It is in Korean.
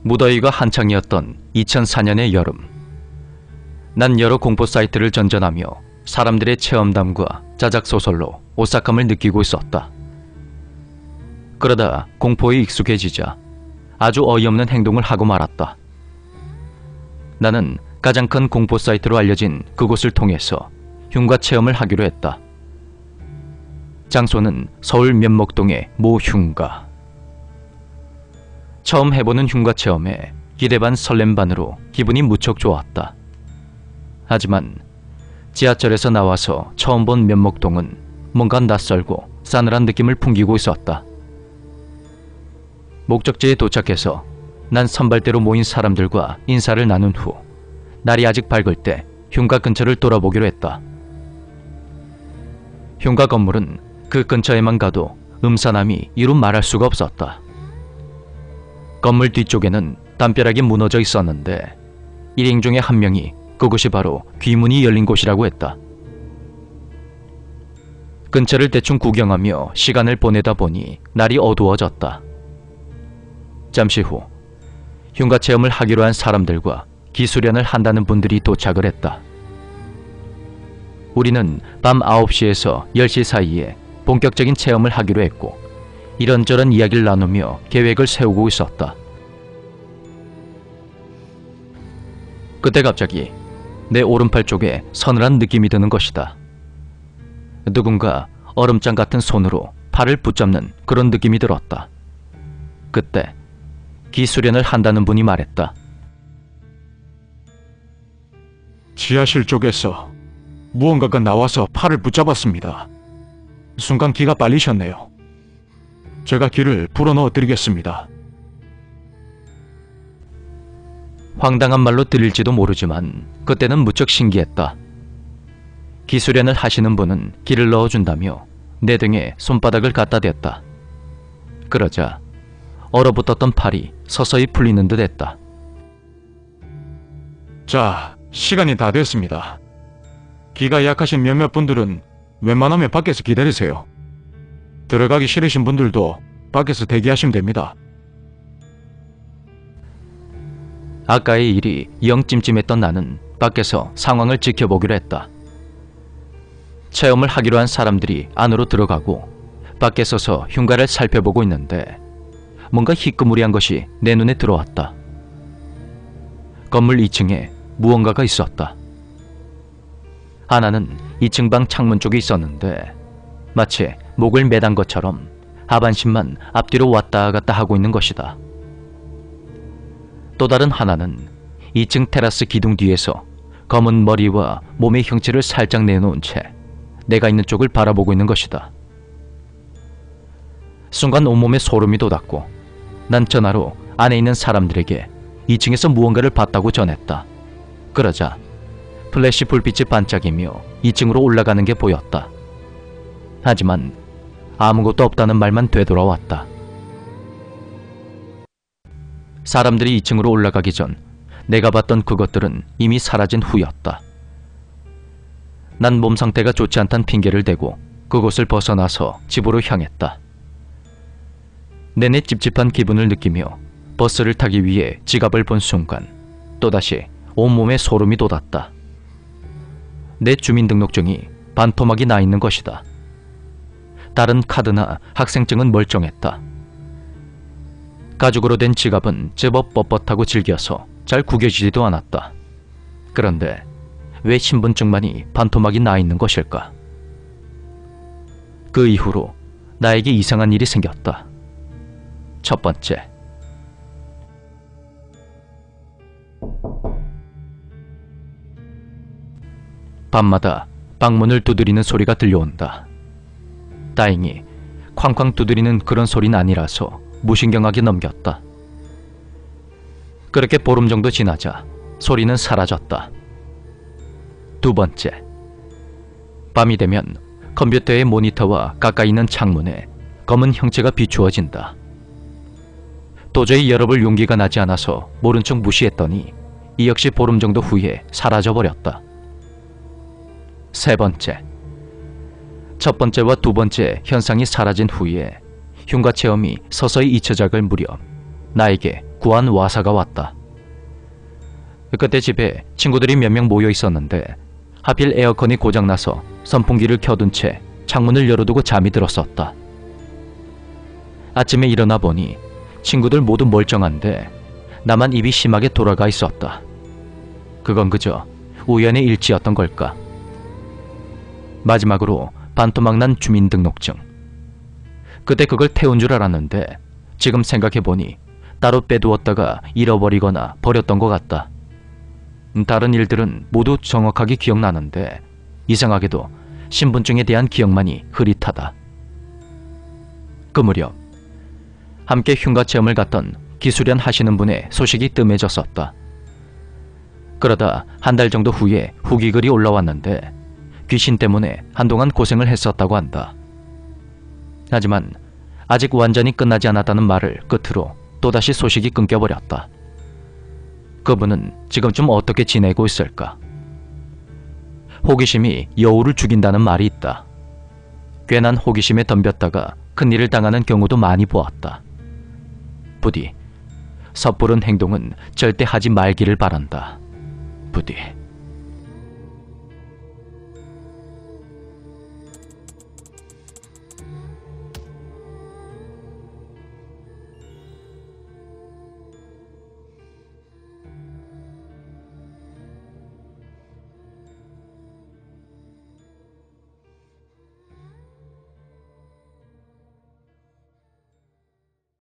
무더위가 한창이었던 2004년의 여름. 난 여러 공포 사이트를 전전하며 사람들의 체험담과 자작소설로 오싹함을 느끼고 있었다. 그러다 공포에 익숙해지자 아주 어이없는 행동을 하고 말았다. 나는 가장 큰 공포 사이트로 알려진 그곳을 통해서 흉가 체험을 하기로 했다. 장소는 서울 면목동의 모 흉가. 처음 해보는 흉가 체험에 기대 반 설렘 반으로 기분이 무척 좋았다. 하지만 지하철에서 나와서 처음 본 면목동은 뭔가 낯설고 싸늘한 느낌을 풍기고 있었다. 목적지에 도착해서 난 선발대로 모인 사람들과 인사를 나눈 후 날이 아직 밝을 때 흉가 근처를 돌아보기로 했다. 흉가 건물은 그 근처에만 가도 음산함이 이루 말할 수가 없었다. 건물 뒤쪽에는 담벼락이 무너져 있었는데 일행 중에 한 명이 그곳이 바로 귀문이 열린 곳이라고 했다. 근처를 대충 구경하며 시간을 보내다 보니 날이 어두워졌다. 잠시 후 흉가 체험을 하기로 한 사람들과 기수련을 한다는 분들이 도착을 했다. 우리는 밤 9시에서 10시 사이에 본격적인 체험을 하기로 했고 이런저런 이야기를 나누며 계획을 세우고 있었다. 그때 갑자기 내 오른팔 쪽에 서늘한 느낌이 드는 것이다. 누군가 얼음장 같은 손으로 팔을 붙잡는 그런 느낌이 들었다. 그때 기수련을 한다는 분이 말했다. 지하실 쪽에서 무언가가 나와서 팔을 붙잡았습니다. 순간 기가 빨리셨네요. 제가 기를 불어넣어 드리겠습니다. 황당한 말로 들릴지도 모르지만 그때는 무척 신기했다. 기수련을 하시는 분은 기를 넣어준다며 내 등에 손바닥을 갖다 댔다. 그러자 얼어붙었던 팔이 서서히 풀리는 듯 했다. 자, 시간이 다 됐습니다. 기가 약하신 몇몇 분들은 웬만하면 밖에서 기다리세요. 들어가기 싫으신 분들도 밖에서 대기하시면 됩니다. 아까의 일이 영 찜찜했던 나는 밖에서 상황을 지켜보기로 했다. 체험을 하기로 한 사람들이 안으로 들어가고 밖에 서서 흉가를 살펴보고 있는데 뭔가 희끄무리한 것이 내 눈에 들어왔다. 건물 2층에 무언가가 있었다. 하나는 2층 방 창문 쪽에 있었는데 마치 목을 매단 것처럼 하반신만 앞뒤로 왔다 갔다 하고 있는 것이다. 또 다른 하나는 2층 테라스 기둥 뒤에서 검은 머리와 몸의 형체를 살짝 내놓은 채 내가 있는 쪽을 바라보고 있는 것이다. 순간 온몸에 소름이 돋았고 난 전화로 안에 있는 사람들에게 2층에서 무언가를 봤다고 전했다. 그러자 플래시 불빛이 반짝이며 2층으로 올라가는 게 보였다. 하지만 아무것도 없다는 말만 되돌아왔다. 사람들이 2층으로 올라가기 전 내가 봤던 그것들은 이미 사라진 후였다. 난 몸 상태가 좋지 않단 핑계를 대고 그곳을 벗어나서 집으로 향했다. 내내 찝찝한 기분을 느끼며 버스를 타기 위해 지갑을 본 순간 또다시 온몸에 소름이 돋았다. 내 주민등록증이 반토막이 나 있는 것이다. 다른 카드나 학생증은 멀쩡했다. 가죽으로 된 지갑은 제법 뻣뻣하고 질겨서 잘 구겨지지도 않았다. 그런데 왜 신분증만이 반토막이 나 있는 것일까? 그 이후로 나에게 이상한 일이 생겼다. 첫 번째, 밤마다 방문을 두드리는 소리가 들려온다. 다행히 쾅쾅 두드리는 그런 소리는 아니라서 무신경하게 넘겼다. 그렇게 보름 정도 지나자 소리는 사라졌다. 두 번째, 밤이 되면 컴퓨터의 모니터와 가까이 있는 창문에 검은 형체가 비추어진다. 도저히 열어볼 용기가 나지 않아서 모른 척 무시했더니 이 역시 보름 정도 후에 사라져버렸다. 세 번째, 첫 번째와 두 번째 현상이 사라진 후에 흉가 체험이 서서히 잊혀져갈 무렵 나에게 구한 와사가 왔다. 그때 집에 친구들이 몇 명 모여 있었는데 하필 에어컨이 고장나서 선풍기를 켜둔 채 창문을 열어두고 잠이 들었었다. 아침에 일어나 보니 친구들 모두 멀쩡한데 나만 입이 심하게 돌아가 있었다. 그건 그저 우연의 일치였던 걸까? 마지막으로 반토막난 주민등록증. 그때 그걸 태운 줄 알았는데 지금 생각해보니 따로 빼두었다가 잃어버리거나 버렸던 것 같다. 다른 일들은 모두 정확하게 기억나는데 이상하게도 신분증에 대한 기억만이 흐릿하다. 그 무렵 함께 흉가 체험을 갔던 기수련 하시는 분의 소식이 뜸해졌었다. 그러다 한 달 정도 후에 후기글이 올라왔는데 귀신 때문에 한동안 고생을 했었다고 한다. 하지만 아직 완전히 끝나지 않았다는 말을 끝으로 또다시 소식이 끊겨버렸다. 그분은 지금쯤 어떻게 지내고 있을까? 호기심이 여우를 죽인다는 말이 있다. 괜한 호기심에 덤볐다가 큰일을 당하는 경우도 많이 보았다. 부디 섣부른 행동은 절대 하지 말기를 바란다. 부디.